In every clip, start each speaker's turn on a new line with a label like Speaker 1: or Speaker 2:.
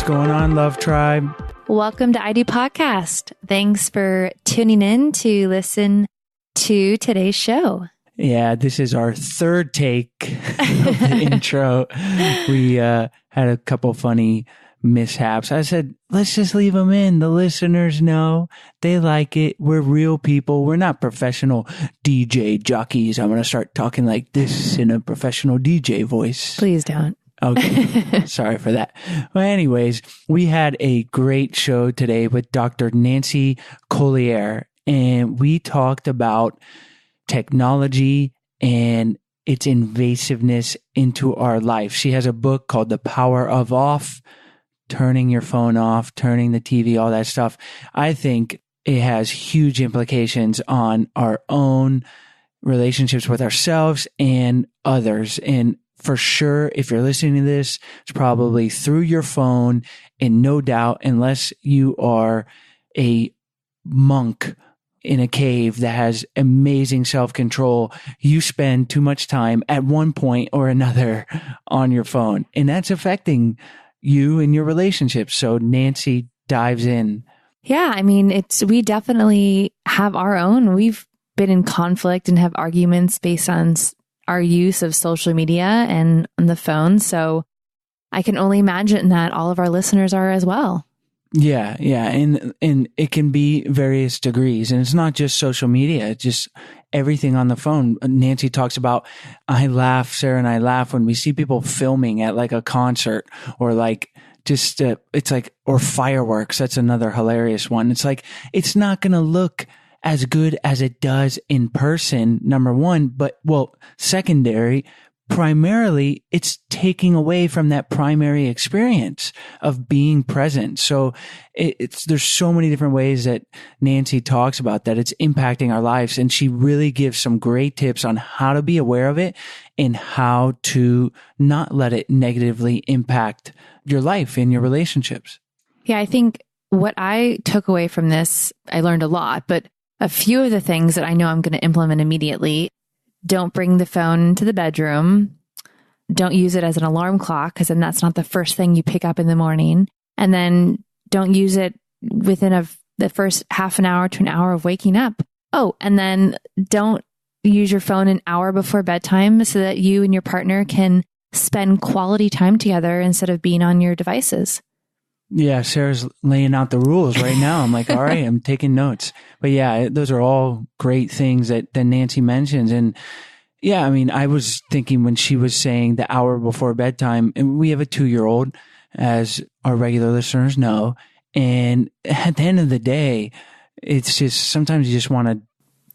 Speaker 1: What's going on, Love Tribe?
Speaker 2: Welcome to ID Podcast. Thanks for tuning in to listen to today's show.
Speaker 1: Yeah, this is our third take of the intro. We had a couple funny mishaps. I said, let's just leave them in. The listeners know. They like it. We're real people. We're not professional DJ jockeys. I'm going to start talking like this in a professional DJ voice.
Speaker 2: Please don't.
Speaker 1: Okay. Sorry for that. Well, anyways, we had a great show today with Dr. Nancy Colier, and we talked about technology and its invasiveness into our life. She has a book called The Power of Off, turning your phone off, turning the TV, all that stuff. I think it has huge implications on our own relationships with ourselves and others. And for sure, if you're listening to this, it's probably through your phone, and no doubt, unless you are a monk in a cave that has amazing self-control, you spend too much time at one point or another on your phone, and that's affecting you and your relationships. So Nancy dives in.
Speaker 2: Yeah, I mean, we definitely have our own. We've been in conflict and have arguments based on our use of social media and on the phone. So I can only imagine that all of our listeners are as well.
Speaker 1: Yeah. And it can be various degrees. And it's not just social media, it's just everything on the phone. Nancy talks about, Sarah and I laugh when we see people filming at like a concert or like just, it's like, or fireworks. That's another hilarious one. It's like, it's not going to look as good as it does in person, number one, but secondary, primarily it's taking away from that primary experience of being present. So there's so many different ways that Nancy talks about that it's impacting our lives. And she really gives some great tips on how to be aware of it and how to not let it negatively impact your life and your relationships.
Speaker 2: Yeah, I think what I took away from this, I learned a lot, but a few of the things that I know I'm going to implement immediately: don't bring the phone into the bedroom. Don't use it as an alarm clock, because then that's not the first thing you pick up in the morning. And then don't use it within the first half an hour to an hour of waking up. Oh, and then don't use your phone an hour before bedtime so that you and your partner can spend quality time together instead of being on your devices.
Speaker 1: Yeah, Sarah's laying out the rules right now. I'm like, all right, I'm taking notes. But yeah, those are all great things that Nancy mentions. And yeah, I mean, I was thinking when she was saying the hour before bedtime, and we have a 2-year-old, as our regular listeners know. And at the end of the day, it's just, sometimes you just want to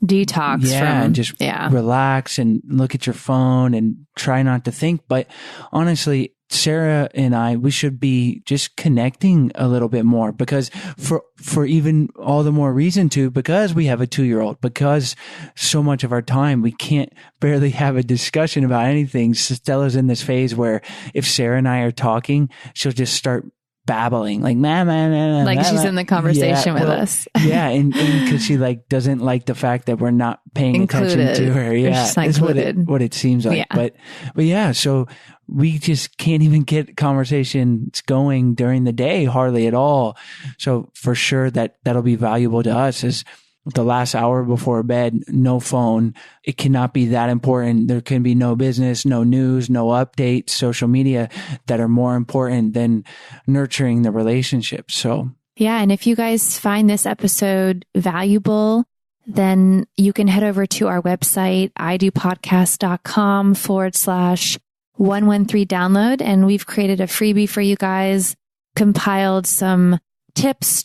Speaker 2: detox
Speaker 1: and just relax and look at your phone and try not to think. But honestly, Sarah and I, we should be just connecting a little bit more, because for even all the more reason to, because we have a 2-year-old, because so much of our time, we can't barely have a discussion about anything. Stella's in this phase where if Sarah and I are talking, she'll just start babbling like
Speaker 2: like she's in the conversation with us.
Speaker 1: Yeah, and because she like doesn't like the fact that we're not paying attention to her. Yeah, it's what it seems like. Yeah. But yeah, so we just can't even get conversations going during the day, hardly at all. So for sure that'll be valuable to us is the last hour before bed, no phone. It cannot be that important. There can be no business, no news, no updates, social media that are more important than nurturing the relationship. So
Speaker 2: yeah. And if you guys find this episode valuable, then you can head over to our website, idopodcast.com/113 download. And we've created a freebie for you guys, compiled some tips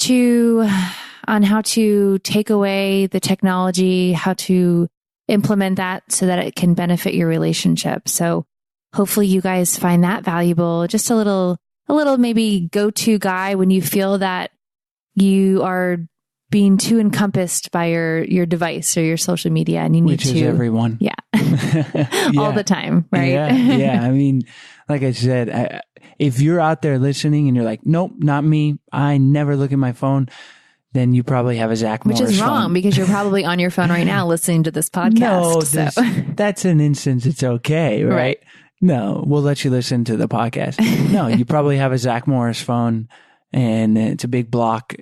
Speaker 2: on how to take away the technology, how to implement that so that it can benefit your relationship. So hopefully you guys find that valuable. Just a little maybe go-to guy when you feel that you are being too encompassed by your device or your social media, and you need
Speaker 1: Which is everyone.
Speaker 2: Yeah. All the time, right?
Speaker 1: Yeah. I mean, like I said, if you're out there listening and you're like, nope, not me, I never look at my phone, then you probably have a Zach Morris
Speaker 2: phone. Which is wrong, because you're probably on your phone right now listening to this podcast.
Speaker 1: No, that's an instance. It's okay, right? No, we'll let you listen to the podcast. No, you probably have a Zach Morris phone and it's a big block.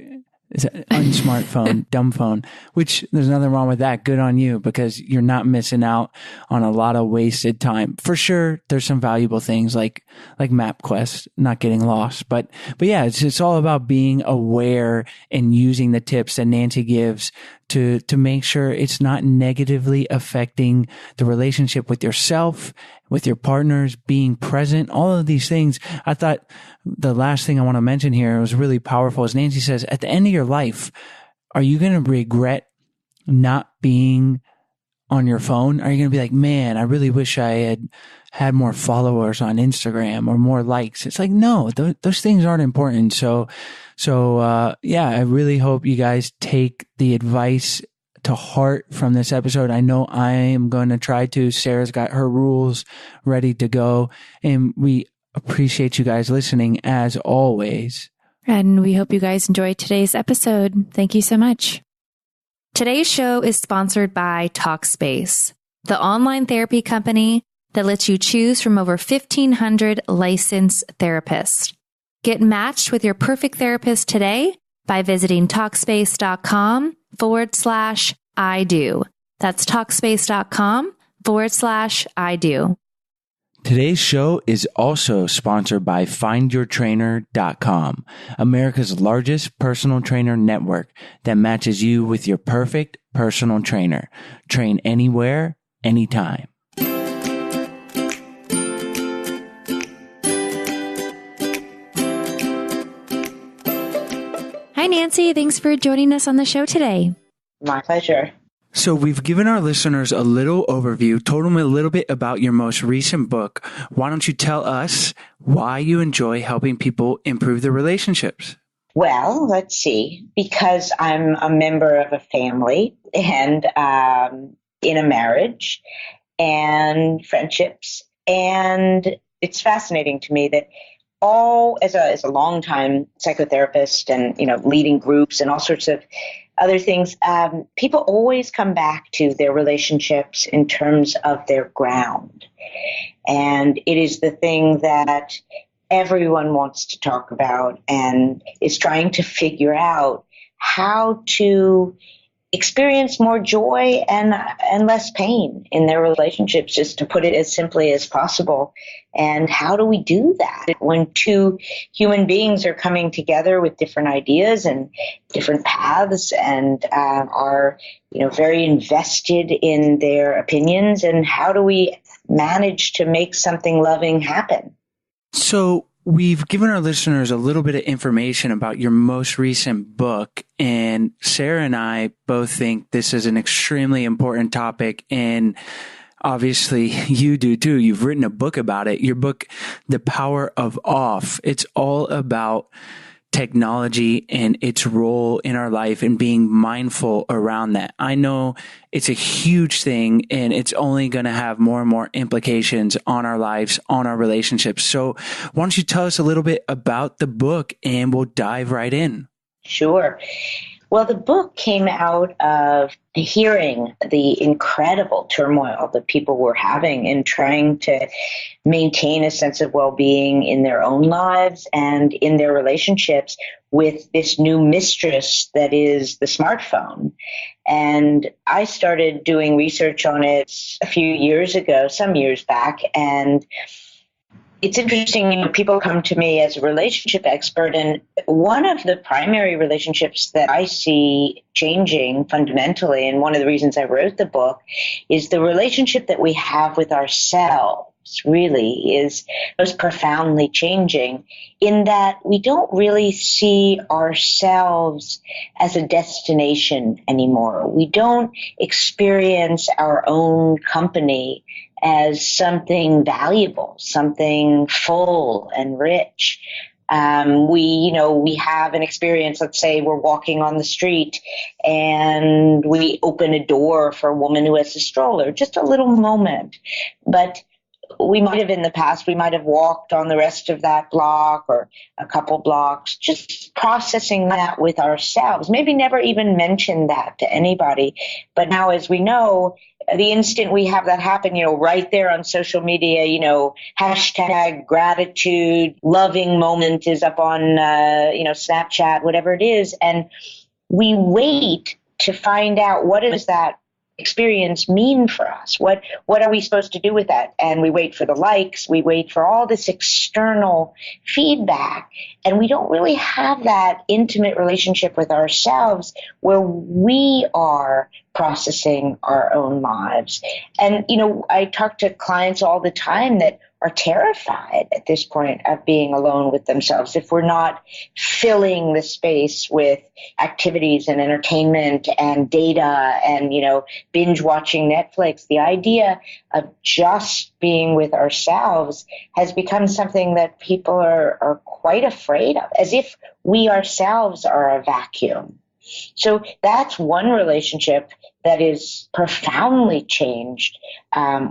Speaker 1: It's an unsmart phone, dumb phone, which there's nothing wrong with that. Good on you, because you're not missing out on a lot of wasted time. For sure, there's some valuable things like MapQuest, not getting lost. But yeah, it's all about being aware and using the tips that Nancy gives to make sure it's not negatively affecting the relationship with yourself, with your partners, being present, all of these things. I thought the last thing I want to mention here was really powerful. As Nancy says, at the end of your life, are you going to regret not being on your phone? Are you going to be like, man, I really wish I had more followers on Instagram or more likes? It's like, no, those things aren't important. So yeah, I really hope you guys take the advice to heart from this episode. I know I am going to try to. Sarah's got her rules ready to go, and we appreciate you guys listening as always.
Speaker 2: And we hope you guys enjoyed today's episode. Thank you so much. Today's show is sponsored by Talkspace, the online therapy company that lets you choose from over 1,500 licensed therapists. Get matched with your perfect therapist today by visiting Talkspace.com/I do. That's Talkspace.com/I do.
Speaker 1: Today's show is also sponsored by FindYourTrainer.com, America's largest personal trainer network that matches you with your perfect personal trainer. Train anywhere, anytime.
Speaker 2: Hi, Nancy. Thanks for joining us on the show today.
Speaker 3: My pleasure.
Speaker 1: So we've given our listeners a little overview, told them a little bit about your most recent book. Why don't you tell us why you enjoy helping people improve their relationships?
Speaker 3: Well, let's see. Because I'm a member of a family and in a marriage and friendships. And it's fascinating to me that as a longtime psychotherapist and, leading groups and all sorts of other things, people always come back to their relationships in terms of their ground. And it is the thing that everyone wants to talk about and is trying to figure out how to experience more joy and less pain in their relationships, just to put it as simply as possible. And how do we do that when two human beings are coming together with different ideas and different paths and are, very invested in their opinions? And how do we manage to make something loving happen?
Speaker 1: So we've given our listeners a little bit of information about your most recent book, and Sarah and I both think this is an extremely important topic, and obviously you do too. You've written a book about it. Your book, The Power of Off, it's all about technology and its role in our life and being mindful around that. I know it's a huge thing and it's only going to have more and more implications on our lives, on our relationships. So why don't you tell us a little bit about the book and we'll dive right in.
Speaker 3: Sure. Well, the book came out of hearing the incredible turmoil that people were having in trying to maintain a sense of well-being in their own lives and in their relationships with this new mistress that is the smartphone. And I started doing research on it a few years ago, some years back, and it's interesting, people come to me as a relationship expert, and one of the primary relationships that I see changing fundamentally, and one of the reasons I wrote the book, is the relationship that we have with ourselves really is most profoundly changing, in that we don't really see ourselves as a destination anymore. We don't experience our own company as something valuable, something full and rich. We have an experience. Let's say we're walking on the street and we open a door for a woman who has a stroller, just a little moment. But we might have in the past, we might have walked on the rest of that block or a couple blocks, just processing that with ourselves, maybe never even mentioned that to anybody. But now, as we know, the instant we have that happen, right there on social media, hashtag gratitude, loving moment is up on, Snapchat, whatever it is. And we wait to find out what does that experience mean for us? What are we supposed to do with that? And we wait for the likes, we wait for all this external feedback, and we don't really have that intimate relationship with ourselves where we are processing our own lives. And, I talk to clients all the time that are terrified at this point of being alone with themselves if we're not filling the space with activities and entertainment and data and, binge watching Netflix. The idea of just being with ourselves has become something that people are quite afraid of, as if we ourselves are a vacuum. So that's one relationship that is profoundly changed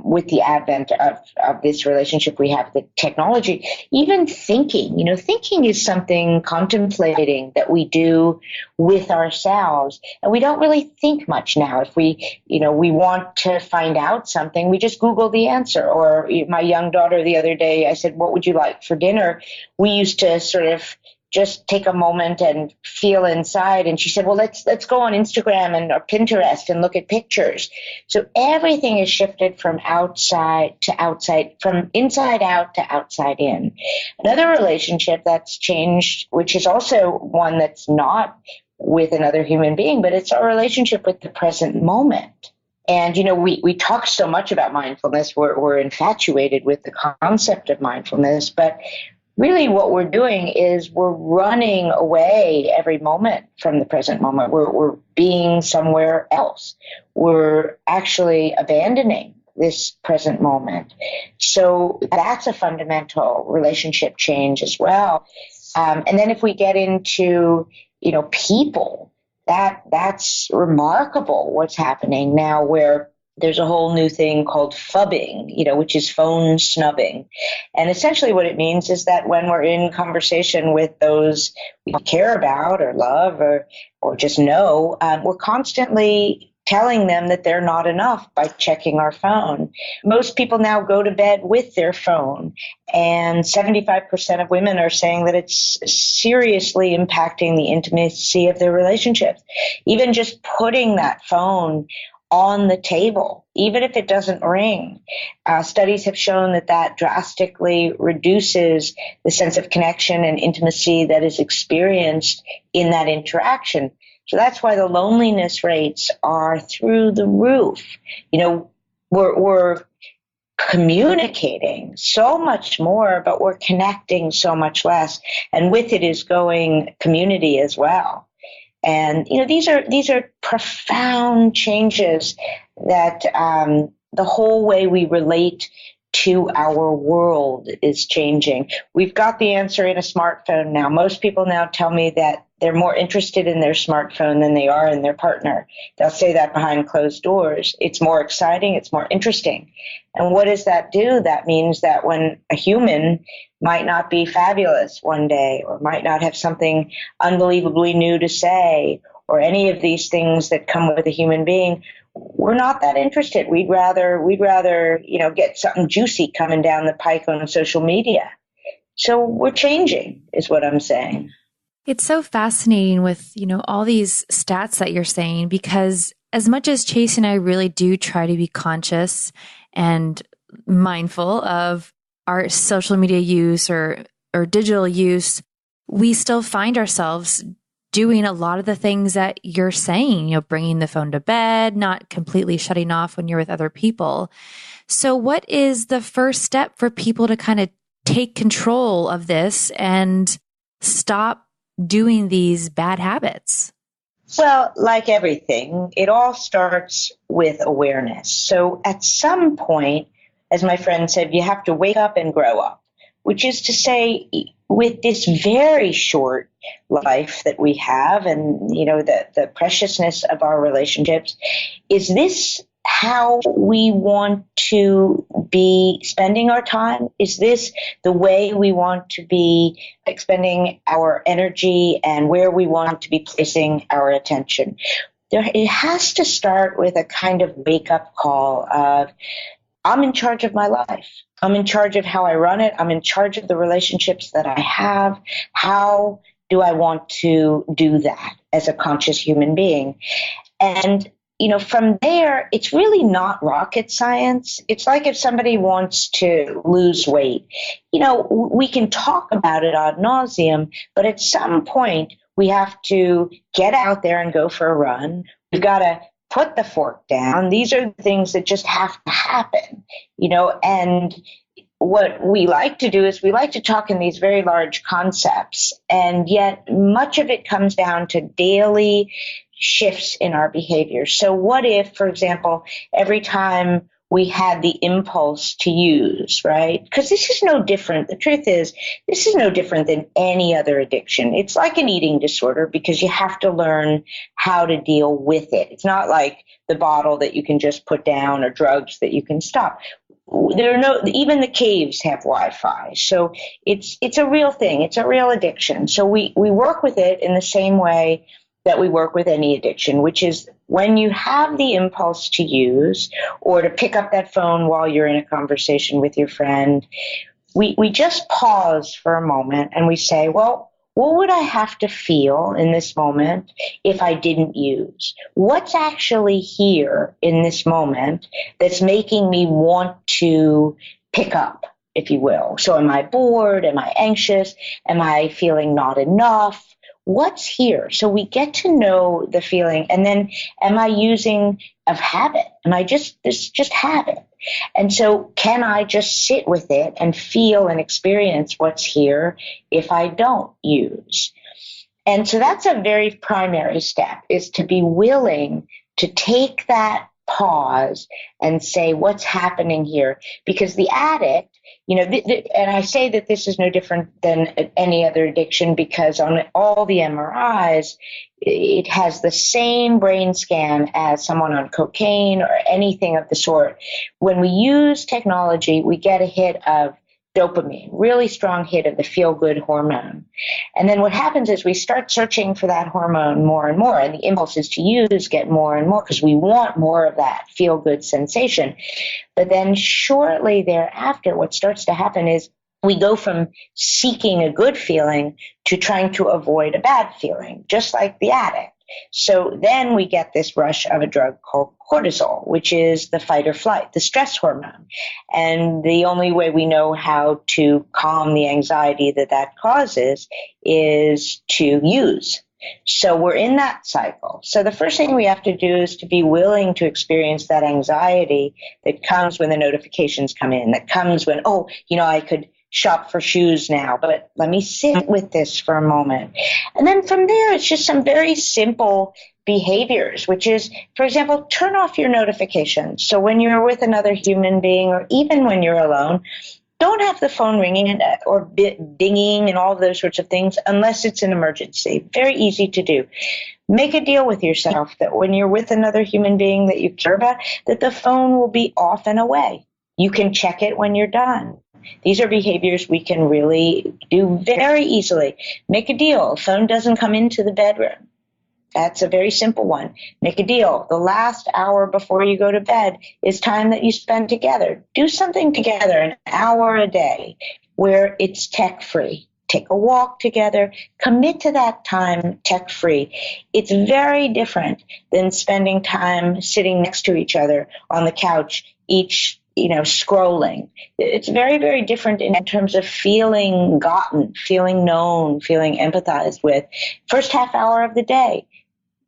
Speaker 3: with the advent of this relationship we have with technology. Even thinking, thinking is something, contemplating, that we do with ourselves. And we don't really think much now. If we want to find out something, we just Google the answer. Or my young daughter the other day, I said, what would you like for dinner? We used to sort of just take a moment and feel inside. And she said, well, let's go on Instagram and or Pinterest and look at pictures. So everything is shifted from outside to outside, from inside out to outside in. Another relationship that's changed, which is also one that's not with another human being, but it's our relationship with the present moment. And, we talk so much about mindfulness. We're infatuated with the concept of mindfulness, but really what we're doing is we're running away every moment from the present moment. We're being somewhere else. We're actually abandoning this present moment. So that's a fundamental relationship change as well. And then if we get into, people, that's remarkable what's happening now, where there's a whole new thing called phubbing, which is phone snubbing. And essentially what it means is that when we're in conversation with those we care about or love or just know, we're constantly telling them that they're not enough by checking our phone. Most people now go to bed with their phone, and 75% of women are saying that it's seriously impacting the intimacy of their relationships. Even just putting that phone on the table, even if it doesn't ring. Studies have shown that drastically reduces the sense of connection and intimacy that is experienced in that interaction. So that's why the loneliness rates are through the roof. We're communicating so much more, but we're connecting so much less. And with it is going community as well. And, these are profound changes that the whole way we relate to our world is changing. We've got the answer in a smartphone now. Most people now tell me that they're more interested in their smartphone than they are in their partner. They'll say that behind closed doors. It's more exciting. It's more interesting. And what does that do? That means that when a human might not be fabulous one day or might not have something unbelievably new to say or any of these things that come with a human being, we're not that interested. We'd rather, get something juicy coming down the pike on social media. So we're changing is what I'm saying.
Speaker 2: It's so fascinating with, all these stats that you're saying, because as much as Chase and I really do try to be conscious and mindful of our social media use or digital use, we still find ourselves doing a lot of the things that you're saying, bringing the phone to bed, not completely shutting off when you're with other people. So what is the first step for people to kind of take control of this and stop doing these bad habits?
Speaker 3: Well, like everything, it all starts with awareness. So at some point, as my friend said, you have to wake up and grow up, which is to say, with this very short life that we have and, the preciousness of our relationships, is this how we want to be spending our time? Is this the way we want to be expending our energy and where we want to be placing our attention? It has to start with a kind of wake-up call of, I'm in charge of my life. I'm in charge of how I run it. I'm in charge of the relationships that I have. How do I want to do that as a conscious human being? And, from there, it's really not rocket science. It's like if somebody wants to lose weight, we can talk about it ad nauseum, but at some point we have to get out there and go for a run. We've got to put the fork down. These are things that just have to happen, and what we like to do is we like to talk in these very large concepts, and yet much of it comes down to daily shifts in our behavior. So what if, for example, every time we had the impulse to use, right? Because this is no different. The truth is, this is no different than any other addiction. It's like an eating disorder because you have to learn how to deal with it. It's not like the bottle that you can just put down or drugs that you can stop. Even the caves have Wi-Fi. So it's a real thing. It's a real addiction. So we work with it in the same way that we work with any addiction, which is when you have the impulse to use or to pick up that phone while you're in a conversation with your friend, we just pause for a moment and we say, well, what would I have to feel in this moment if I didn't use? What's actually here in this moment that's making me want to pick up, if you will? So am I bored? Am I anxious? Am I feeling not enough? What's here? So we get to know the feeling. And then am I using of habit? Am I just habit? And so can I just sit with it and feel and experience what's here if I don't use? And so that's a very primary step, is to be willing to take that pause and say, what's happening here? Because the addict, and I say that this is no different than any other addiction because on all the MRIs, it has the same brain scan as someone on cocaine or anything of the sort. When we use technology, we get a hit of dopamine, really strong hit of the feel-good hormone. And then what happens is we start searching for that hormone more and more, and the impulses to use get more and more because we want more of that feel-good sensation. But then shortly thereafter, what starts to happen is we go from seeking a good feeling to trying to avoid a bad feeling, just like the addict. So then we get this rush of a drug called cortisol, which is the fight or flight, the stress hormone. And the only way we know how to calm the anxiety that causes is to use. So we're in that cycle. So the first thing we have to do is to be willing to experience that anxiety that comes when the notifications come in, that comes when, I could shop for shoes now, but let me sit with this for a moment. And then from there, it's just some very simple behaviors, which is, for example, turn off your notifications. So when you're with another human being or even when you're alone, don't have the phone ringing or dinging and all of those sorts of things unless it's an emergency. Very easy to do. Make a deal with yourself that when you're with another human being that you care about, that the phone will be off and away. You can check it when you're done. These are behaviors we can really do very easily. Make a deal. Phone doesn't come into the bedroom. That's a very simple one. Make a deal. The last hour before you go to bed is time that you spend together. Do something together, an hour a day, where it's tech-free. Take a walk together. Commit to that time tech-free. It's very different than spending time sitting next to each other on the couch, each scrolling. It's very, very different in terms of feeling gotten, feeling known, feeling empathized with. First half hour of the day,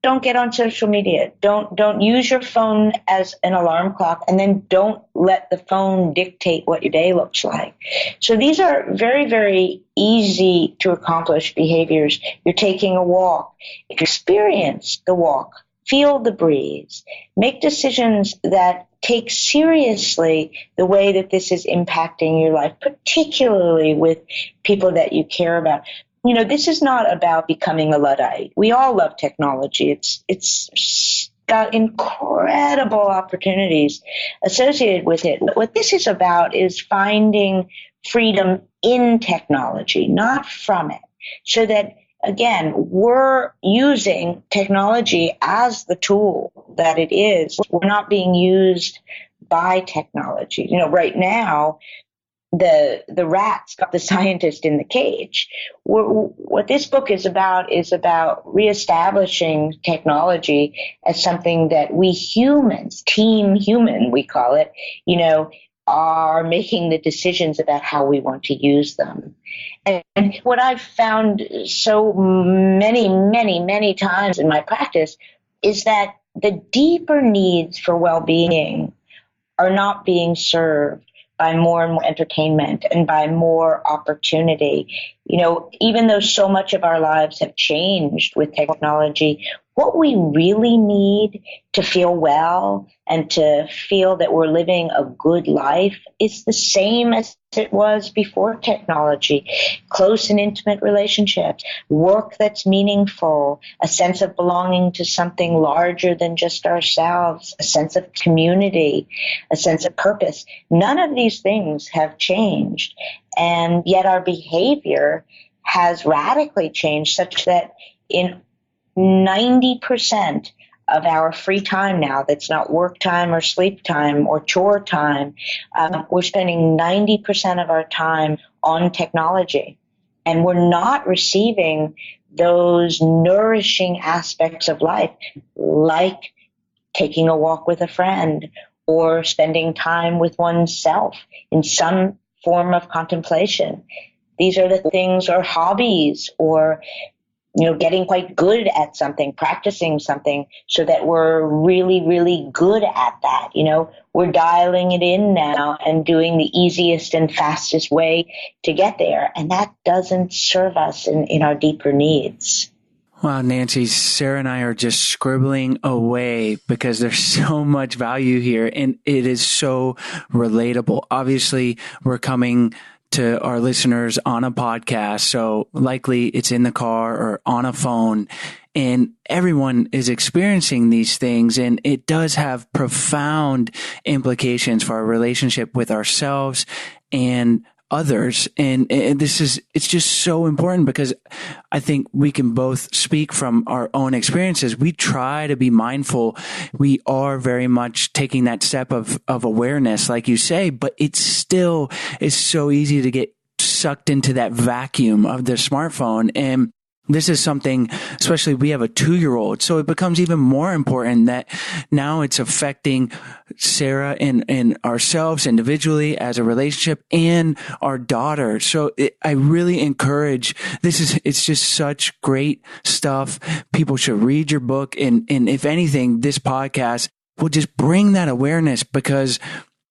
Speaker 3: don't get on social media. Don't use your phone as an alarm clock, and then don't let the phone dictate what your day looks like. So these are very, very easy to accomplish behaviors. You're taking a walk. Experience the walk. Feel the breeze. Make decisions that take seriously the way that this is impacting your life, particularly with people that you care about. This is not about becoming a Luddite. We all love technology. It's got incredible opportunities associated with it. What this is about is finding freedom in technology, not from it. So that, again, we're using technology as the tool that it is. We're not being used by technology. Right now, the rat's got the scientist in the cage. What this book is about reestablishing technology as something that we humans, team human, we call it, are making the decisions about how we want to use them. And what I've found so many, many, many times in my practice is that the deeper needs for well-being are not being served by more and more entertainment and by more opportunity. Even though so much of our lives have changed with technology, what we really need to feel well and to feel that we're living a good life is the same as it was before technology. Close and intimate relationships, work that's meaningful, a sense of belonging to something larger than just ourselves, a sense of community, a sense of purpose. None of these things have changed, and yet our behavior has radically changed such that in 90% of our free time now, that's not work time or sleep time or chore time, we're spending 90% of our time on technology. And we're not receiving those nourishing aspects of life, like taking a walk with a friend or spending time with oneself in some form of contemplation. These are the things, or hobbies, or getting quite good at something, practicing something so that we're really, really good at that. We're dialing it in now and doing the easiest and fastest way to get there. And that doesn't serve us in our deeper needs.
Speaker 1: Wow, Nancy, Sarah and I are just scribbling away because there's so much value here and it is so relatable. Obviously, we're coming to our listeners on a podcast, so likely it's in the car or on a phone, and everyone is experiencing these things, and it does have profound implications for our relationship with ourselves and others. And it's just so important because I think we can both speak from our own experiences. We try to be mindful. We are very much taking that step of awareness, like you say, but it still is so easy to get sucked into that vacuum of the smartphone. And this is something, especially we have a 2-year-old, so it becomes even more important that now it's affecting Sarah and ourselves individually as a relationship and our daughter. So I really encourage, it's just such great stuff. People should read your book. And if anything, this podcast will just bring that awareness, because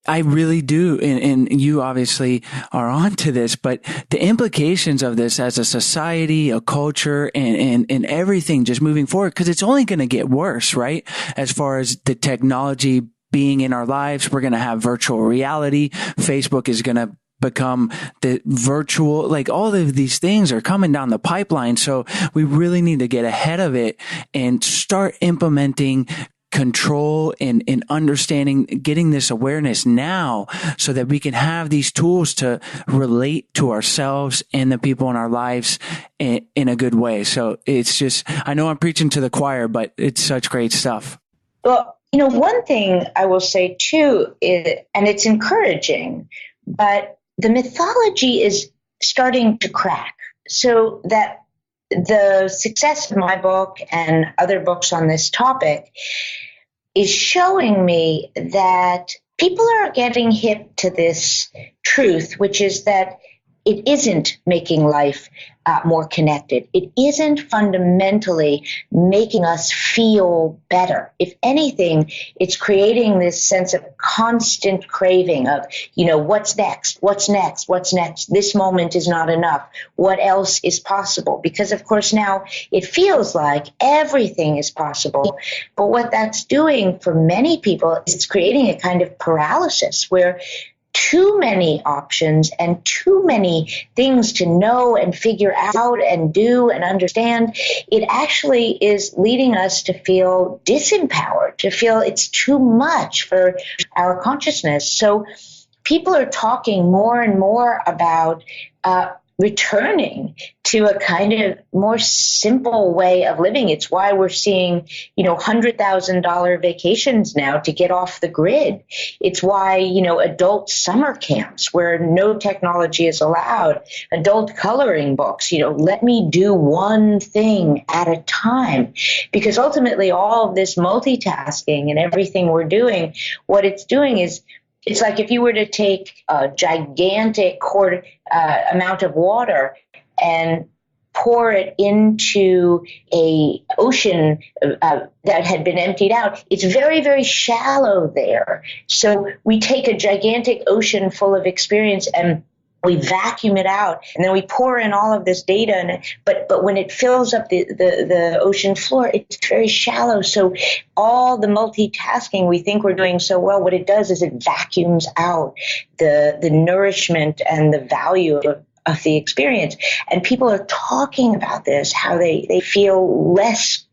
Speaker 1: I really do. And you obviously are onto this, but the implications of this as a society, a culture, and everything just moving forward, because it's only going to get worse, right? As far as the technology being in our lives, we're going to have virtual reality. Facebook is going to become the virtual, like all of these things are coming down the pipeline. So we really need to get ahead of it and start implementing control and understanding, getting this awareness now so that we can have these tools to relate to ourselves and the people in our lives in a good way. So it's just, I know I'm preaching to the choir, but it's such great stuff.
Speaker 3: Well, one thing I will say too, and it's encouraging, but the mythology is starting to crack, so that the success of my book and other books on this topic is showing me that people are getting hip to this truth, which is that it isn't making life more connected. It isn't fundamentally making us feel better. If anything, it's creating this sense of constant craving of, what's next? What's next? What's next? This moment is not enough. What else is possible? Because, of course, now it feels like everything is possible. But what that's doing for many people is it's creating a kind of paralysis where too many options and too many things to know and figure out and do and understand, it actually is leading us to feel disempowered, to feel it's too much for our consciousness. So people are talking more and more about returning to a kind of more simple way of living. It's why we're seeing, $100,000 vacations now to get off the grid. It's why, adult summer camps where no technology is allowed, adult coloring books, let me do one thing at a time. Because ultimately all of this multitasking and everything we're doing, what it's doing is, it's like if you were to take a gigantic amount of water and pour it into a ocean that had been emptied out, it's very, very shallow there. So we take a gigantic ocean full of experience and we vacuum it out, and then we pour in all of this data. But when it fills up the ocean floor, it's very shallow. So all the multitasking we think we're doing so well, what it does is it vacuums out the nourishment and the value of the experience. And people are talking about this, how they feel less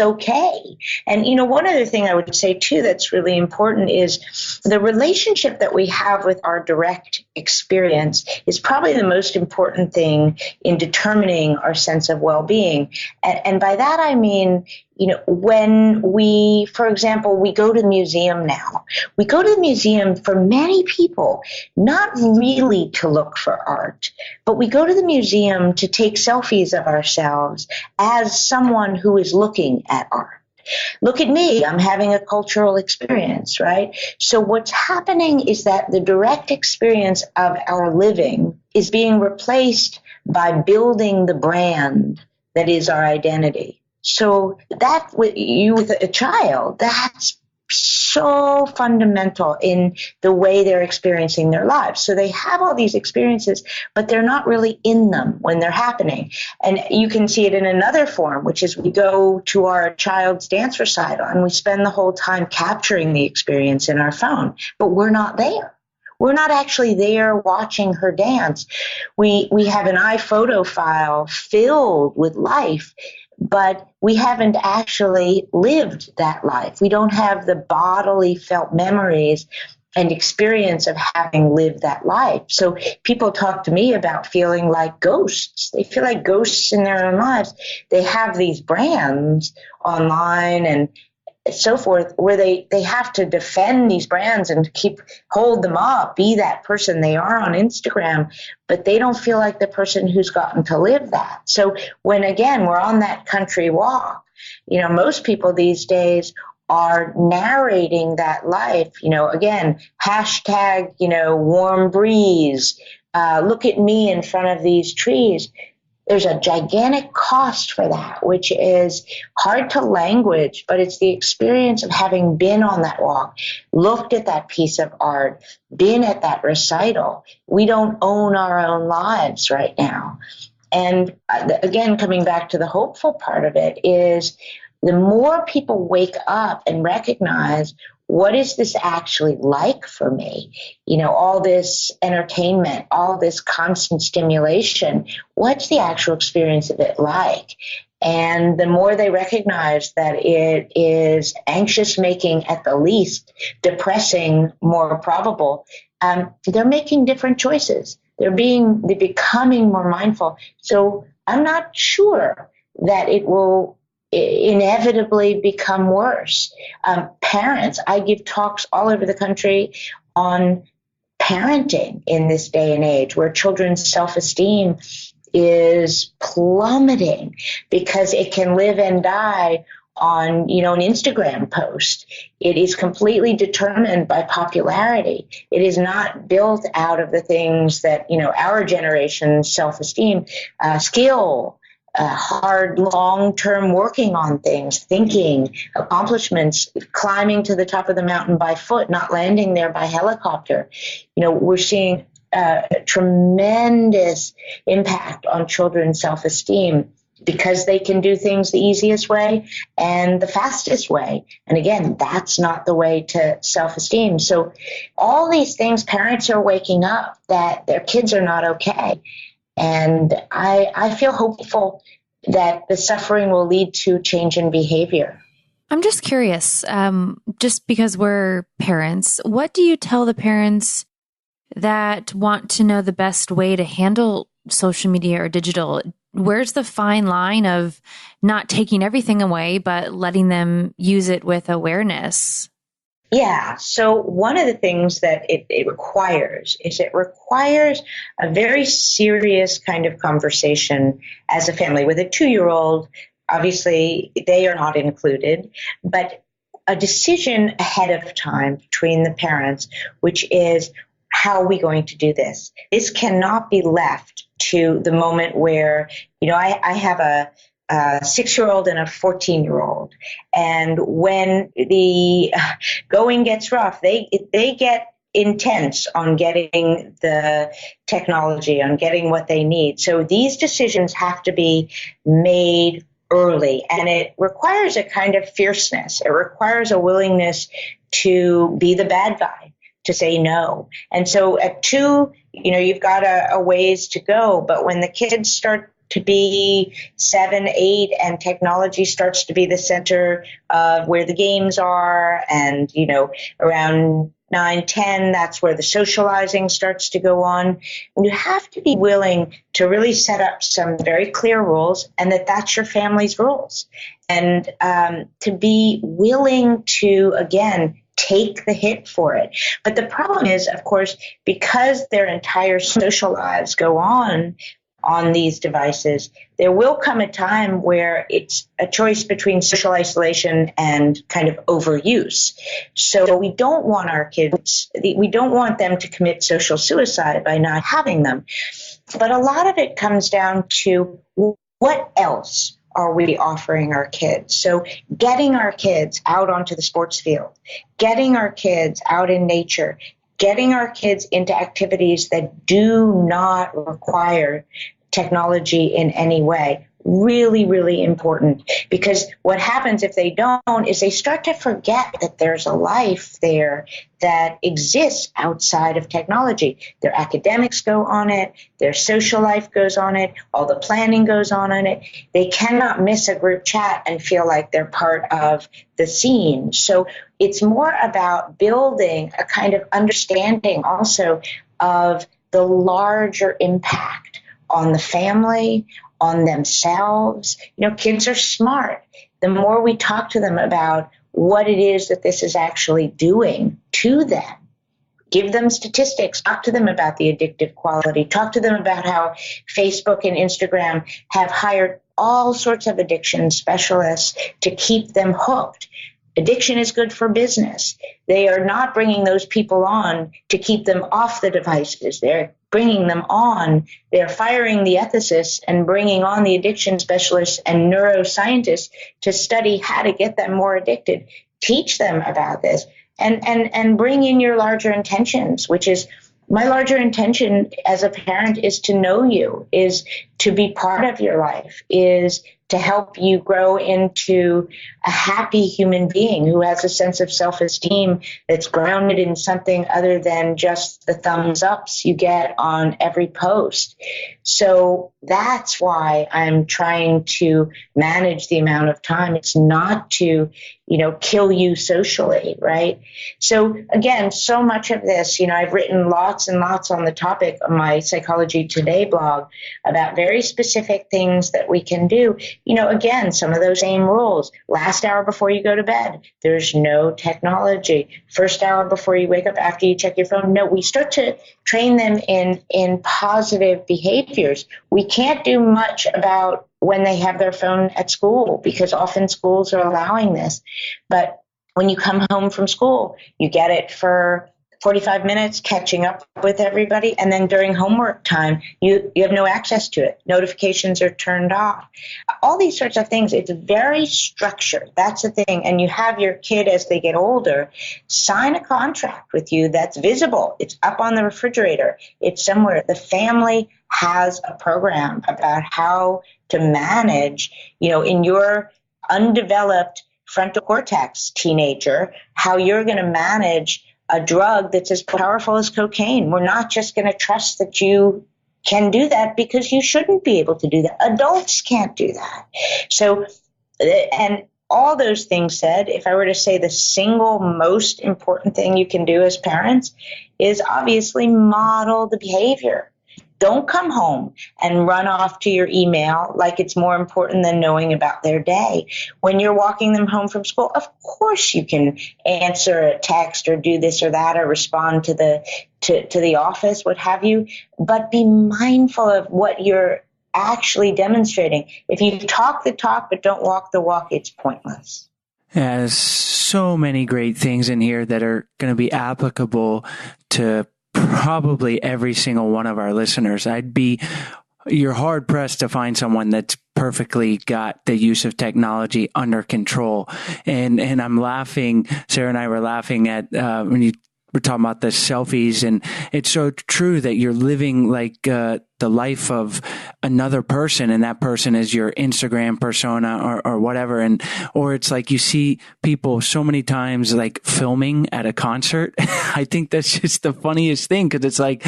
Speaker 3: okay. And, one other thing I would say, too, that's really important is the relationship that we have with our direct experience is probably the most important thing in determining our sense of well-being. And by that, I mean, when we, for example, we go to the museum now, we go to the museum for many people, not really to look for art, but we go to the museum to take selfies of ourselves as someone who is looking at art. Look at me, I'm having a cultural experience, right? So what's happening is that the direct experience of our living is being replaced by building the brand that is our identity. So that with a child, that's so fundamental in the way they're experiencing their lives. So they have all these experiences, but they're not really in them when they're happening. And you can see it in another form, which is we go to our child's dance recital and we spend the whole time capturing the experience in our phone, but we're not there. We're not actually there watching her dance. We have an iPhoto file filled with life, but we haven't actually lived that life. We don't have the bodily felt memories and experience of having lived that life. So people talk to me about feeling like ghosts. They feel like ghosts in their own lives. They have these brands online and so forth, where they have to defend these brands and hold them up, be that person they are on Instagram, but they don't feel like the person who's gotten to live that. So when, again, we're on that country walk, most people these days are narrating that life, again, hashtag, warm breeze, look at me in front of these trees. There's a gigantic cost for that, which is hard to language, but it's the experience of having been on that walk, looked at that piece of art, been at that recital. We don't own our own lives right now. And again, coming back to the hopeful part of it is the more people wake up and recognize, what is this actually like for me? All this entertainment, all this constant stimulation, what's the actual experience of it like? And the more they recognize that it is anxious making at the least, depressing more probable, they're making different choices. They're becoming more mindful. So I'm not sure that it will inevitably become worse. Parents, I give talks all over the country on parenting in this day and age where children's self-esteem is plummeting because it can live and die on, an Instagram post. It is completely determined by popularity. It is not built out of the things that, our generation's self-esteem, skill, hard, long-term working on things, thinking, accomplishments, climbing to the top of the mountain by foot, not landing there by helicopter. We're seeing a tremendous impact on children's self-esteem because they can do things the easiest way and the fastest way. And again, that's not the way to self-esteem. So all these things, parents are waking up that their kids are not okay. And I feel hopeful that the suffering will lead to change in behavior.
Speaker 2: I'm just curious, just because we're parents, what do you tell the parents that want to know the best way to handle social media or digital? Where's the fine line of not taking everything away, but letting them use it with awareness?
Speaker 3: Yeah. So one of the things that it requires is it requires a very serious kind of conversation as a family. With a 2-year-old, obviously they are not included, but a decision ahead of time between the parents, which is, how are we going to do this? This cannot be left to the moment where, I have a 6-year-old and a 14-year-old. And when the going gets rough, they get intense on getting the technology, on getting what they need. So these decisions have to be made early, and it requires a kind of fierceness. It requires a willingness to be the bad guy, to say no. And so at 2, you've got a ways to go. But when the kids start to be 7, 8, and technology starts to be the center of where the games are, and, around 9, 10, that's where the socializing starts to go on. And you have to be willing to really set up some very clear rules, and that's your family's rules. And to be willing to, again, take the hit for it. But the problem is, of course, because their entire social lives go on these devices, there will come a time where it's a choice between social isolation and kind of overuse. So we don't want our kids, we don't want them to commit social suicide by not having them. But a lot of it comes down to, what else are we offering our kids? So getting our kids out onto the sports field, getting our kids out in nature, getting our kids into activities that do not require technology in any way. Really, really important. Because what happens if they don't is they start to forget that there's a life there that exists outside of technology. Their academics go on it, their social life goes on it, all the planning goes on it. They cannot miss a group chat and feel like they're part of the scene. So it's more about building a kind of understanding also of the larger impact on the family, on themselves. Kids are smart. The more we talk to them about what it is that this is actually doing to them, give them statistics, talk to them about the addictive quality, talk to them about how Facebook and Instagram have hired all sorts of addiction specialists to keep them hooked. Addiction is good for business. They are not bringing those people on to keep them off the devices. They're bringing them on. They're firing the ethicists and bringing on the addiction specialists and neuroscientists to study how to get them more addicted. Teach them about this and bring in your larger intentions, which is, my larger intention as a parent is to know you, is to be part of your life, is to help you grow into a happy human being who has a sense of self-esteem that's grounded in something other than just the thumbs ups you get on every post. So that's why I'm trying to manage the amount of time. It's not to, kill you socially, right? So again, so much of this, I've written lots and lots on the topic of my Psychology Today blog about very specific things that we can do. Again, some of those same rules. Last hour before you go to bed, there's no technology. First hour before you wake up, after you check your phone, no. We start to train them in positive behaviors. We can't do much about when they have their phone at school, because often schools are allowing this. But when you come home from school, you get it for 45 minutes catching up with everybody, and then during homework time, you have no access to it. Notifications are turned off. All these sorts of things. It's very structured. That's the thing. And you have your kid, as they get older, sign a contract with you that's visible. It's up on the refrigerator. It's somewhere. The family has a program about how to manage, in your undeveloped frontal cortex teenager, how you're going to manage a drug that's as powerful as cocaine. We're not just going to trust that you can do that, because you shouldn't be able to do that. Adults can't do that. So, and all those things said, if I were to say the single most important thing you can do as parents is obviously model the behavior. Don't come home and run off to your email like it's more important than knowing about their day. When you're walking them home from school, of course you can answer a text or do this or that or respond to the office, what have you, but be mindful of what you're actually demonstrating. If you talk the talk but don't walk the walk, it's pointless.
Speaker 1: Yeah, there's so many great things in here that are going to be applicable to probably every single one of our listeners. You're hard pressed to find someone that's perfectly got the use of technology under control. And I'm laughing, Sarah and I were laughing at, when you were talking about the selfies, and it's so true that you're living like, the life of another person, and that person is your Instagram persona or whatever. Or it's like you see people so many times like filming at a concert. I think that's just the funniest thing, because it's like,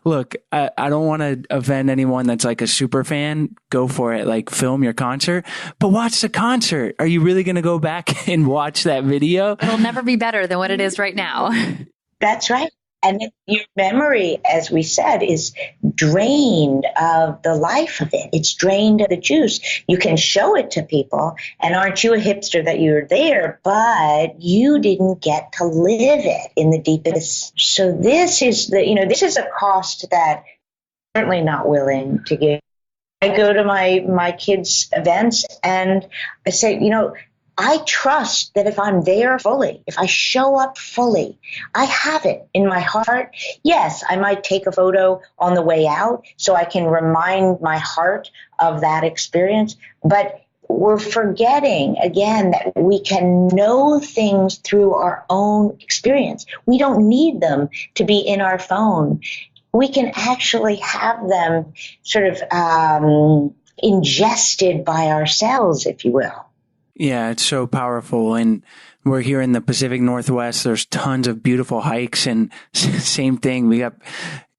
Speaker 1: look, I don't want to offend anyone that's like a super fan. Go for it. Like, film your concert, but watch the concert. Are you really going to go back and watch that video?
Speaker 2: It'll never be better than what it is right now.
Speaker 3: That's right. And your memory, as we said, is drained of the life of it. It's drained of the juice. You can show it to people, and aren't you a hipster that you were there, but you didn't get to live it in the deepest. So this is this is a cost that I'm certainly not willing to give. I go to my kids' events and I say, I trust that if I'm there fully, if I show up fully, I have it in my heart. Yes, I might take a photo on the way out so I can remind my heart of that experience. But we're forgetting, again, that we can know things through our own experience. We don't need them to be in our phone. We can actually have them sort of ingested by ourselves, if you will.
Speaker 1: Yeah, it's so powerful. And we're here in the Pacific Northwest. There's tons of beautiful hikes, and same thing. We got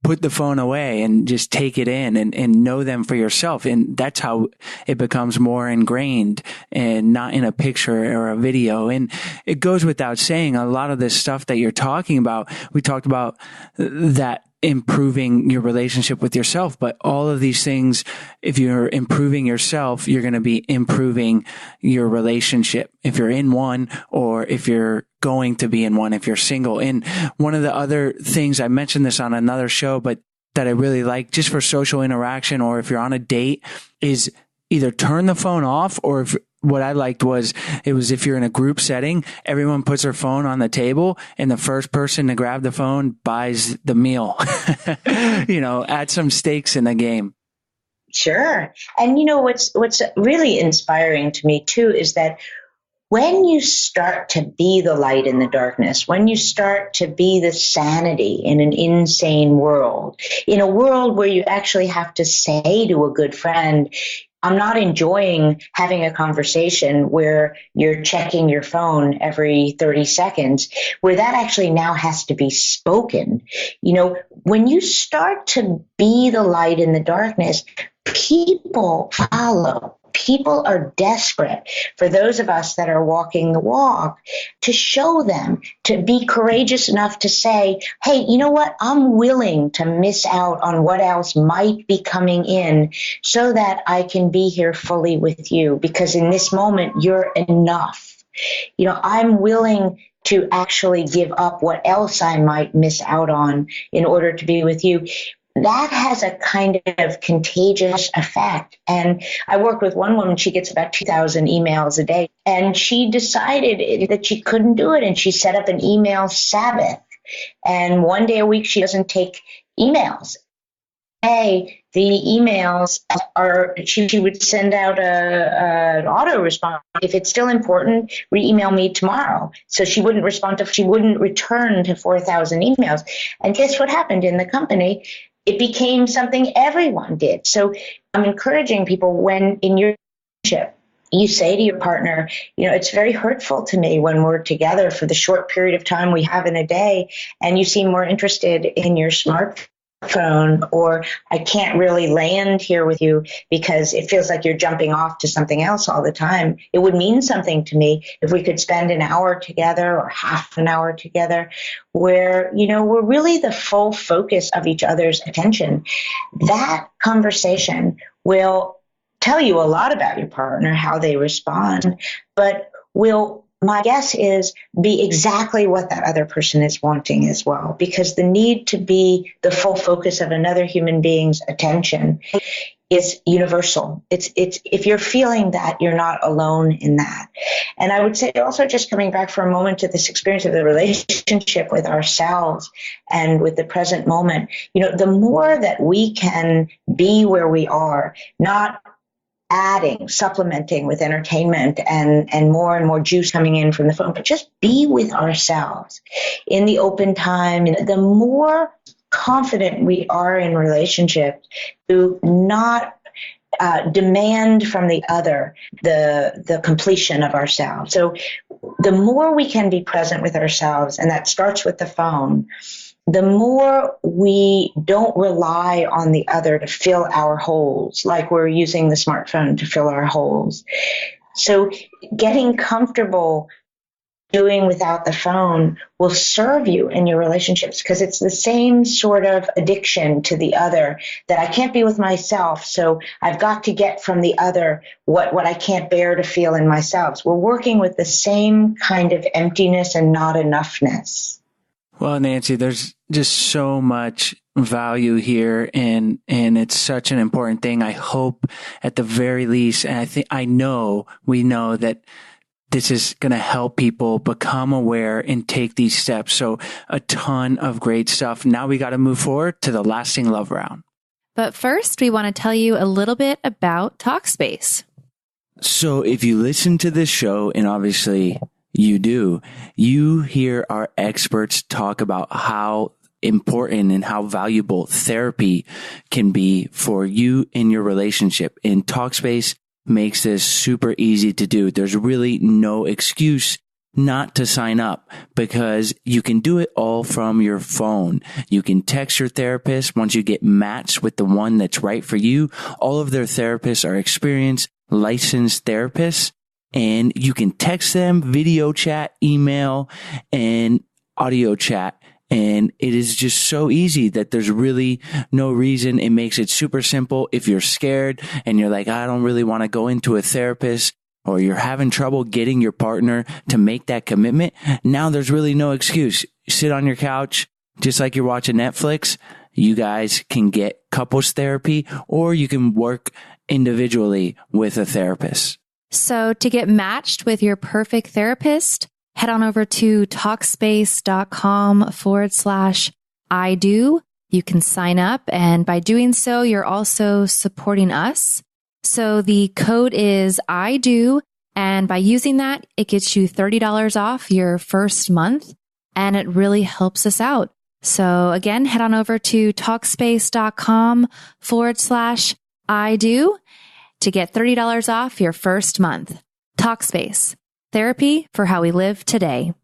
Speaker 1: put the phone away and just take it in and know them for yourself. And that's how it becomes more ingrained and not in a picture or a video. And it goes without saying, a lot of this stuff that you're talking about, we talked about that improving your relationship with yourself. But all of these things, if you're improving yourself, you're going to be improving your relationship. If you're in one, or if you're going to be in one, if you're single. And one of the other things, I mentioned this on another show, but that I really like just for social interaction, or if you're on a date, is either turn the phone off, or if what I liked was if you're in a group setting, everyone puts their phone on the table and the first person to grab the phone buys the meal. Add some stakes in the game.
Speaker 3: Sure. And what's really inspiring to me too is that when you start to be the light in the darkness, when you start to be the sanity in an insane world, in a world where you actually have to say to a good friend, I'm not enjoying having a conversation where you're checking your phone every 30 seconds, where that actually now has to be spoken. When you start to be the light in the darkness, people follow. People are desperate for those of us that are walking the walk to show them, to be courageous enough to say, hey, you know what? I'm willing to miss out on what else might be coming in so that I can be here fully with you, because in this moment, you're enough. I'm willing to actually give up what else I might miss out on in order to be with you. That has a kind of contagious effect. And I work with one woman, she gets about 2,000 emails a day, and she decided that she couldn't do it. And she set up an email Sabbath. And one day a week, she doesn't take emails. Hey, the emails she would send out an auto response. If it's still important, re-email me tomorrow. So she wouldn't return to 4,000 emails. And guess what happened in the company? It became something everyone did. So I'm encouraging people when in your relationship, you say to your partner, it's very hurtful to me when we're together for the short period of time we have in a day, and you seem more interested in your smartphone, or I can't really land here with you because it feels like you're jumping off to something else all the time. It would mean something to me if we could spend an hour together or half an hour together where, we're really the full focus of each other's attention. That conversation will tell you a lot about your partner, how they respond, but my guess is be exactly what that other person is wanting as well, because the need to be the full focus of another human being's attention is universal. It's if you're feeling that, you're not alone in that. And I would say also, just coming back for a moment to this experience of the relationship with ourselves and with the present moment, the more that we can be where we are, not supplementing with entertainment and more juice coming in from the phone, but just be with ourselves in the open time. The more confident we are in relationships to not demand from the other the completion of ourselves. So the more we can be present with ourselves, and that starts with the phone, the more we don't rely on the other to fill our holes, like we're using the smartphone to fill our holes. So getting comfortable doing without the phone will serve you in your relationships, because it's the same sort of addiction to the other, that I can't be with myself, so I've got to get from the other what I can't bear to feel in myself. We're working with the same kind of emptiness and not enoughness.
Speaker 1: Well, Nancy, there's just so much value here, and it's such an important thing. I hope at the very least, and we know that this is going to help people become aware and take these steps. So a ton of great stuff. Now we got to move forward to the lasting love round.
Speaker 2: But first, we want to tell you a little bit about Talkspace.
Speaker 1: So if you listen to this show, and obviously you hear our experts talk about how important and how valuable therapy can be for you in your relationship. And Talkspace makes this super easy to do. There's really no excuse not to sign up, because you can do it all from your phone. You can text your therapist once you get matched with the one that's right for you. All of their therapists are experienced, licensed therapists, and you can text them, video chat, email, and audio chat. And it is just so easy that there's really no reason. It makes it super simple. If you're scared and you're like, I don't really want to go into a therapist, or you're having trouble getting your partner to make that commitment, now there's really no excuse. Sit on your couch, just like you're watching Netflix. You guys can get couples therapy, or you can work individually with a therapist.
Speaker 2: So to get matched with your perfect therapist, head on over to Talkspace.com/I do. You can sign up, and by doing so, you're also supporting us. So the code is I do, and by using that, it gets you $30 off your first month, and it really helps us out. So again, head on over to Talkspace.com/I do to get $30 off your first month. Talkspace. Therapy for how we live today.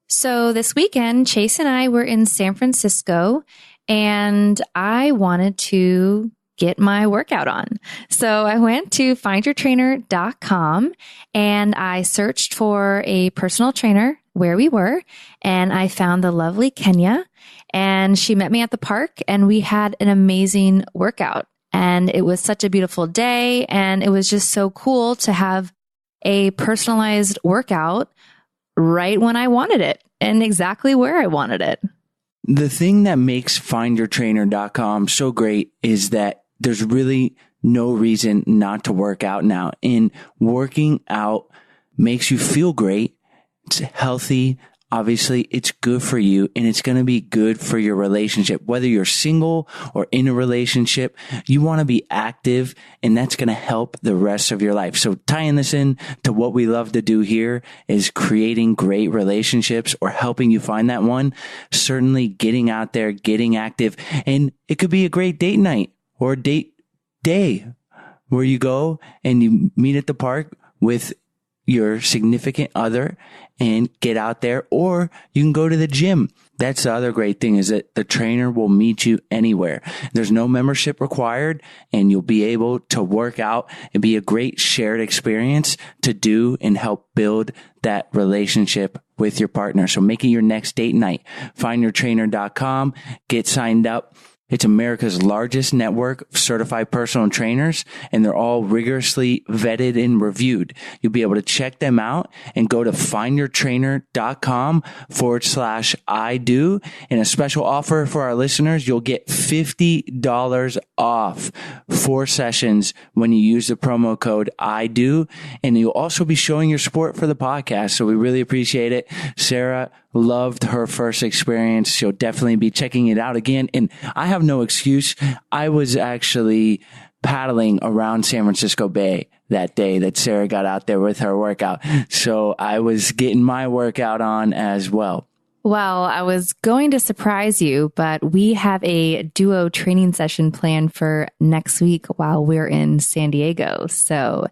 Speaker 2: So this weekend, Chase and I were in San Francisco, and I wanted to get my workout on. So I went to findyourtrainer.com and I searched for a personal trainer where we were, and I found the lovely Kenya, and she met me at the park, and we had an amazing workout. And it was such a beautiful day, and it was just so cool to have a personalized workout right when I wanted it and exactly where I wanted it.
Speaker 1: The thing that makes findyourtrainer.com so great is that there's really no reason not to work out now. And working out makes you feel great. It's healthy. Obviously, it's good for you, and it's going to be good for your relationship. Whether you're single or in a relationship, you want to be active, and that's going to help the rest of your life. So tying this in to what we love to do here is creating great relationships or helping you find that one. Certainly getting out there, getting active, and it could be a great date night or a date day where you go and you meet at the park with your significant other and get out there, or you can go to the gym. That's the other great thing, is that the trainer will meet you anywhere. There's no membership required, and you'll be able to work out and be a great shared experience to do and help build that relationship with your partner. So make it your next date night. Findyourtrainer.com, get signed up. It's America's largest network of certified personal trainers, and they're all rigorously vetted and reviewed. You'll be able to check them out and go to findyourtrainer.com/I do. And a special offer for our listeners, you'll get $50 off 4 sessions when you use the promo code I do. And you'll also be showing your support for the podcast. So we really appreciate it. Sarah loved her first experience. She'll definitely be checking it out again. And I have no excuse. I was actually paddling around San Francisco Bay that day that Sarah got out there with her workout. So I was getting my workout on as well.
Speaker 2: Well, I was going to surprise you, but we have a duo training session planned for next week while we're in San Diego. So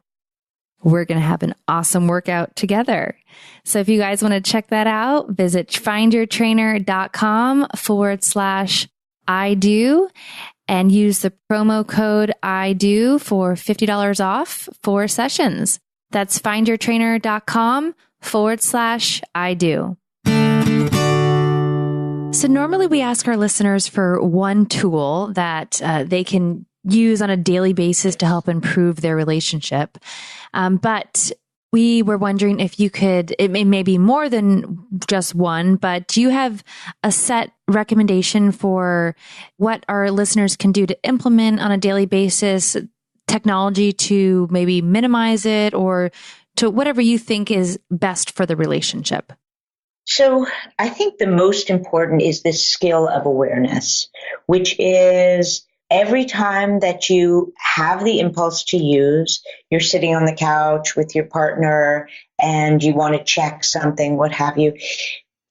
Speaker 2: we're going to have an awesome workout together. So if you guys want to check that out, visit findyourtrainer.com/I do and use the promo code I do for $50 off 4 sessions. That's findyourtrainer.com/I do. So normally we ask our listeners for one tool that they can use on a daily basis to help improve their relationship. But we were wondering if you could, it may be more than just one, but do you have a set recommendation for what our listeners can do to implement on a daily basis, technology to maybe minimize it, or to whatever you think is best for the relationship?
Speaker 3: So I think the most important is this skill of awareness, which is every time that you have the impulse to use, you're sitting on the couch with your partner and you want to check something, what have you,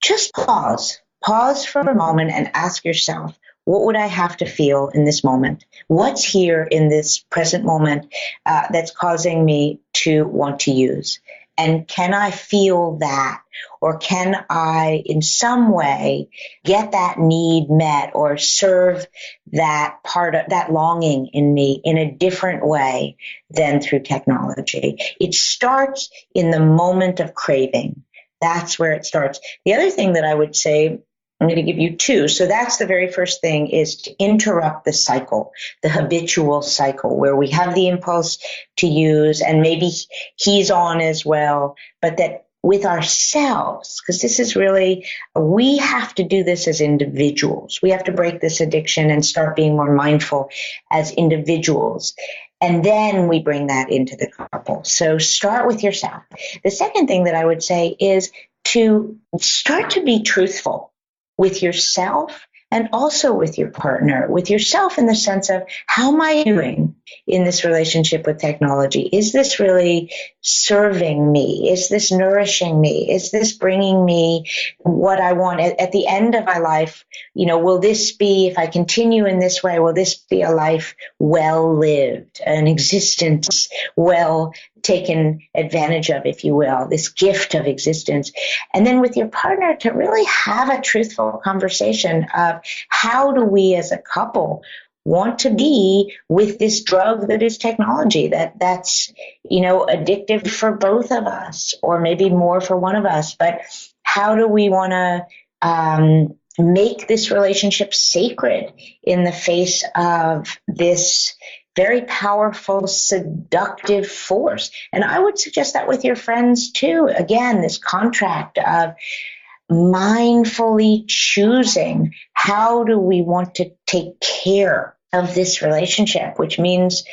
Speaker 3: just pause. Pause for a moment and ask yourself, what would I have to feel in this moment? What's here in this present moment that's causing me to want to use? And can I feel that? Or can I, in some way, get that need met or serve that part of that longing in me in a different way than through technology? It starts in the moment of craving. That's where it starts. The other thing that I would say, I'm going to give you 2. So that's the very first thing, is to interrupt the cycle, the habitual cycle where we have the impulse to use and maybe he's on as well, but that with ourselves, because this is really, we have to do this as individuals. We have to break this addiction and start being more mindful as individuals. And then we bring that into the couple. So start with yourself. The second thing that I would say is to start to be truthful with yourself and also with your partner, with yourself in the sense of, how am I doing in this relationship with technology? Is this really serving me? Is this nourishing me? Is this bringing me what I want at the end of my life? You know, will this be, if I continue in this way, will this be a life well lived, an existence well taken advantage of, if you will, this gift of existence? And then with your partner to really have a truthful conversation of, how do we as a couple want to be with this drug that is technology, that's, you know, addictive for both of us, or maybe more for one of us, but how do we want to make this relationship sacred in the face of this very powerful, seductive force? And I would suggest that with your friends too. Again, this contract of mindfully choosing, how do we want to take care of this relationship, which means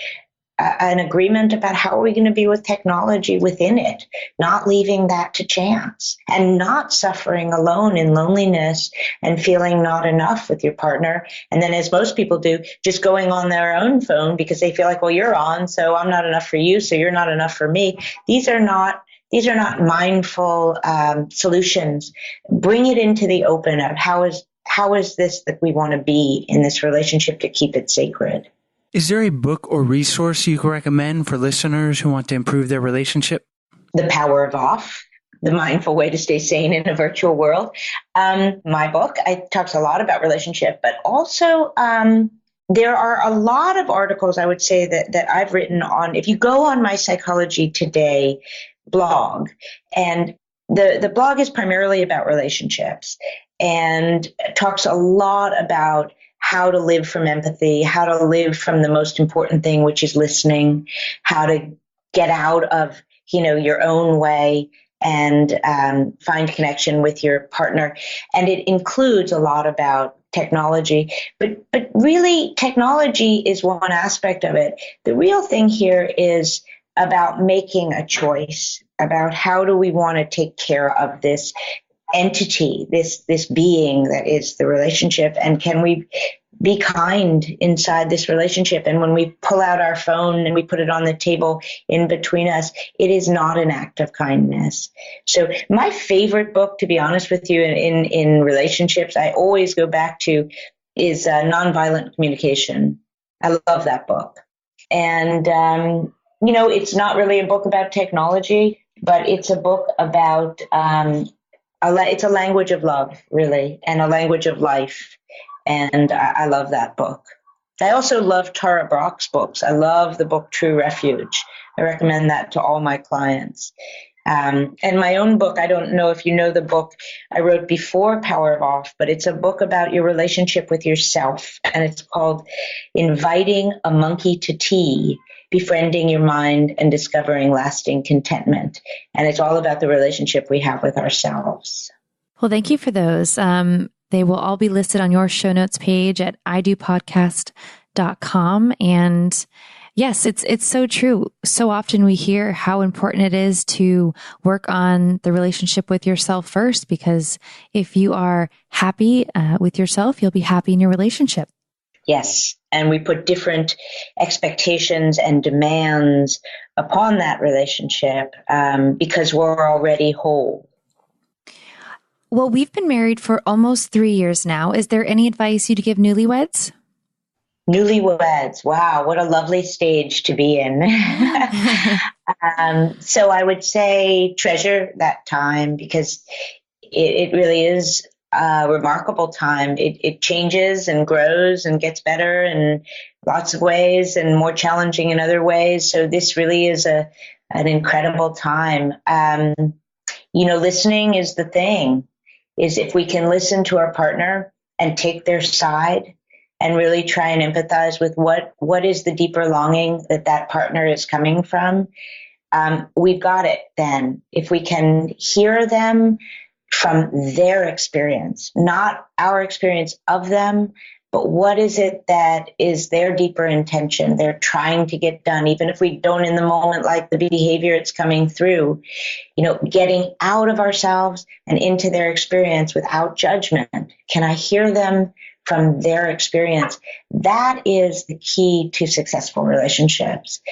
Speaker 3: an agreement about how are we going to be with technology within it, not leaving that to chance, and not suffering alone in loneliness and feeling not enough with your partner. And then, as most people do, just going on their own phone because they feel like, well, you're on, so I'm not enough for you, so you're not enough for me. These are not mindful solutions. Bring it into the open of how is this that we want to be in this relationship to keep it sacred.
Speaker 1: Is there a book or resource you can recommend for listeners who want to improve their relationship?
Speaker 3: The Power of Off, The Mindful Way to Stay Sane in a Virtual World. My book, it talks a lot about relationship, but also there are a lot of articles I would say that I've written on. If you go on my Psychology Today blog, and the blog is primarily about relationships and talks a lot about how to live from empathy, how to live from the most important thing, which is listening, how to get out of, your own way and find connection with your partner. And it includes a lot about technology, but really technology is one aspect of it. The real thing here is about making a choice about how do we want to take care of this entity, this being that is the relationship, and can we be kind inside this relationship? And when we pull out our phone and we put it on the table in between us, it is not an act of kindness. So my favorite book, to be honest with you, in relationships, I always go back to is Nonviolent Communication. I love that book. And, it's not really a book about technology, but it's a book about, it's a language of love, really, and a language of life. And I love that book. I also love Tara Brach's books. I love the book True Refuge. I recommend that to all my clients. And my own book, I don't know if you know the book I wrote before Power of Off, but it's a book about your relationship with yourself. And it's called Inviting a Monkey to Tea, Befriending Your Mind and Discovering Lasting Contentment. And it's all about the relationship we have with ourselves.
Speaker 2: Well, thank you for those. They will all be listed on your show notes page at idopodcast.com. And yes, it's so true. So often we hear how important it is to work on the relationship with yourself first, because if you are happy with yourself, you'll be happy in your relationship.
Speaker 3: Yes. And we put different expectations and demands upon that relationship because we're already whole.
Speaker 2: Well, we've been married for almost 3 years now. Is there any advice you'd give newlyweds?
Speaker 3: Newlyweds. Wow, what a lovely stage to be in. So I would say treasure that time because it really is a remarkable time. It changes and grows and gets better in lots of ways and more challenging in other ways. So this really is an incredible time. Listening is the thing. Is if we can listen to our partner and take their side and really try and empathize with what is the deeper longing that partner is coming from, we've got it then. If we can hear them from their experience, not our experience of them, but what is it that is their deeper intention they're trying to get done, even if we don't in the moment like the behavior it's coming through, getting out of ourselves and into their experience without judgment. Can I hear them from their experience? That is the key to successful relationships.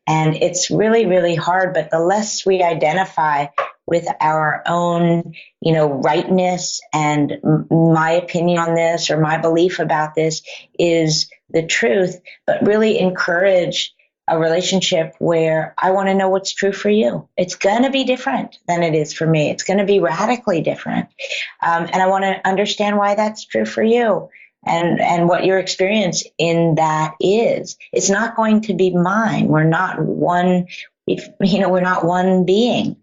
Speaker 3: And it's really, really hard, but the less we identify with our own, rightness and my opinion on this or my belief about this is the truth, but really encourage a relationship where I want to know what's true for you. It's going to be different than it is for me. It's going to be radically different. And I want to understand why that's true for you and what your experience in that is. It's not going to be mine. We're not one, we're not one being.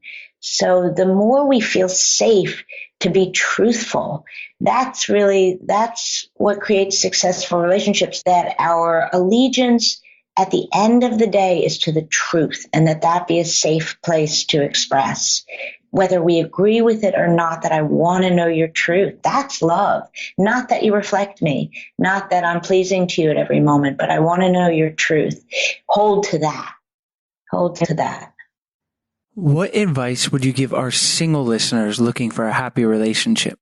Speaker 3: So the more we feel safe to be truthful, that's what creates successful relationships, that our allegiance at the end of the day is to the truth, and that be a safe place to express. Whether we agree with it or not, that I want to know your truth. That's love. Not that you reflect me, not that I'm pleasing to you at every moment, but I want to know your truth. Hold to that. Hold to that.
Speaker 1: What advice would you give our single listeners looking for a happy relationship?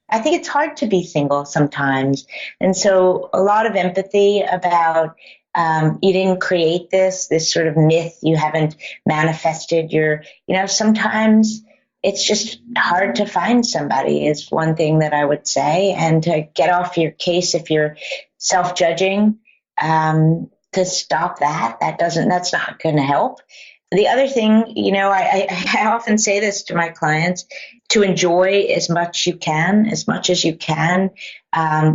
Speaker 3: I think it's hard to be single sometimes. And so a lot of empathy about you didn't create this sort of myth. You haven't manifested sometimes it's just hard to find somebody is one thing that I would say. And to get off your case if you're self-judging, to stop that. That's not going to help. The other thing, I often say this to my clients, to enjoy as much as you can,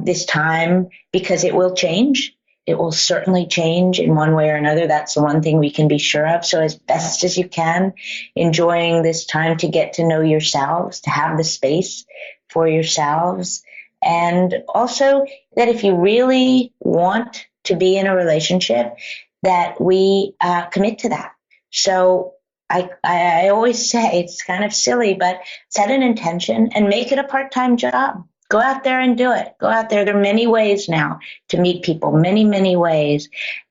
Speaker 3: this time, because it will change. It will certainly change in one way or another. That's the one thing we can be sure of. So as best as you can, enjoying this time to get to know yourselves, to have the space for yourselves. And also that if you really want to be in a relationship, that we commit to that. So I always say, it's kind of silly, but set an intention and make it a part-time job. Go out there and do it. Go out there. There are many ways now to meet people, many, many ways.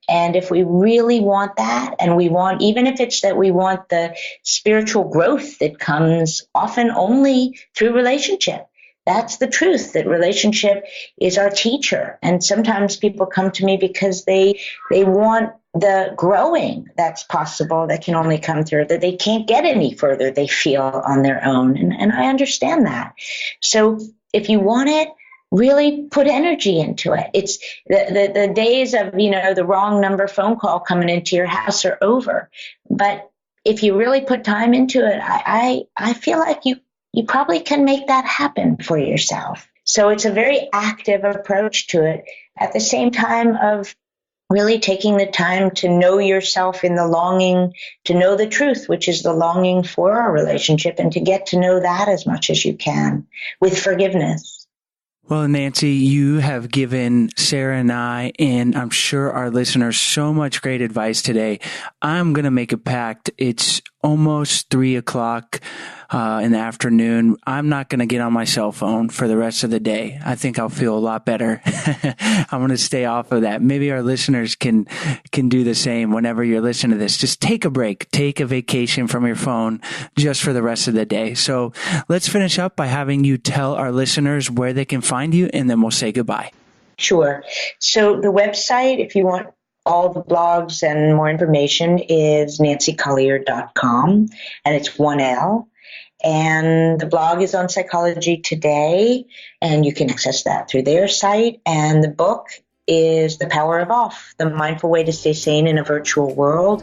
Speaker 3: And if we really want that, and we want, even if it's that we want the spiritual growth that comes often only through relationship, that's the truth, that relationship is our teacher. And sometimes people come to me because they want the growing that's possible, that can only come through, that they can't get any further, they feel, on their own. And I understand that. So if you want it, really put energy into it. It's the days of, the wrong number phone call coming into your house are over. But if you really put time into it, I feel like you probably can make that happen for yourself. So it's a very active approach to it, at the same time of really taking the time to know yourself in the longing, to know the truth, which is the longing for a relationship, and to get to know that as much as you can with forgiveness.
Speaker 1: Well, Nancy, you have given Sarah and I, and I'm sure our listeners, so much great advice today. I'm going to make a pact. It's almost 3:00 in the afternoon. I'm not going to get on my cell phone for the rest of the day. I think I'll feel a lot better. I'm going to stay off of that. Maybe our listeners can do the same whenever you're listening to this. Just take a break, take a vacation from your phone just for the rest of the day. So let's finish up by having you tell our listeners where they can find you, and then we'll say goodbye.
Speaker 3: Sure. So the website, if you want all the blogs and more information, is nancycolier.com, and it's 1L. And the blog is on Psychology Today, and you can access that through their site. And the book is The Power of Off, The Mindful Way to Stay Sane in a Virtual World.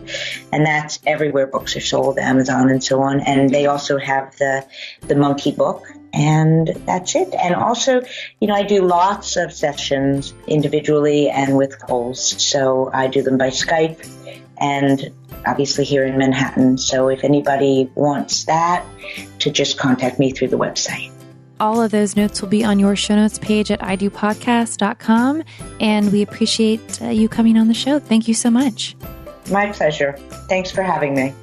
Speaker 3: And that's everywhere books are sold, Amazon and so on. And they also have the Monkey book. And that's it. And also, I do lots of sessions individually and with calls. So I do them by Skype, and obviously here in Manhattan. So if anybody wants that, to just contact me through the website.
Speaker 2: All of those notes will be on your show notes page at idopodcast.com. And we appreciate you coming on the show. Thank you so much.
Speaker 3: My pleasure. Thanks for having me.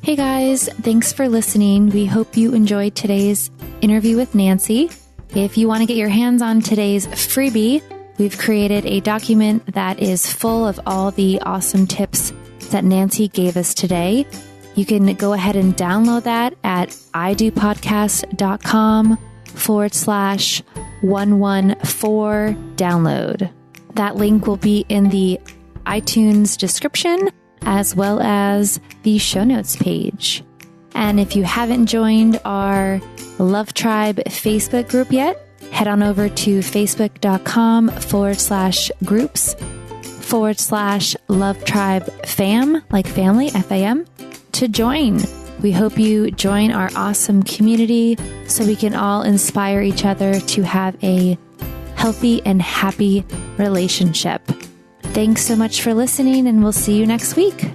Speaker 2: Hey guys, thanks for listening. We hope you enjoyed today's interview with Nancy. If you want to get your hands on today's freebie, we've created a document that is full of all the awesome tips that Nancy gave us today. You can go ahead and download that at idopodcast.com/114 download. That link will be in the iTunes description as well as the show notes page. And if you haven't joined our Love Tribe Facebook group yet, head on over to facebook.com/groups/Love Tribe Fam, like family, FAM, to join. We hope you join our awesome community so we can all inspire each other to have a healthy and happy relationship. Thanks so much for listening, and we'll see you next week.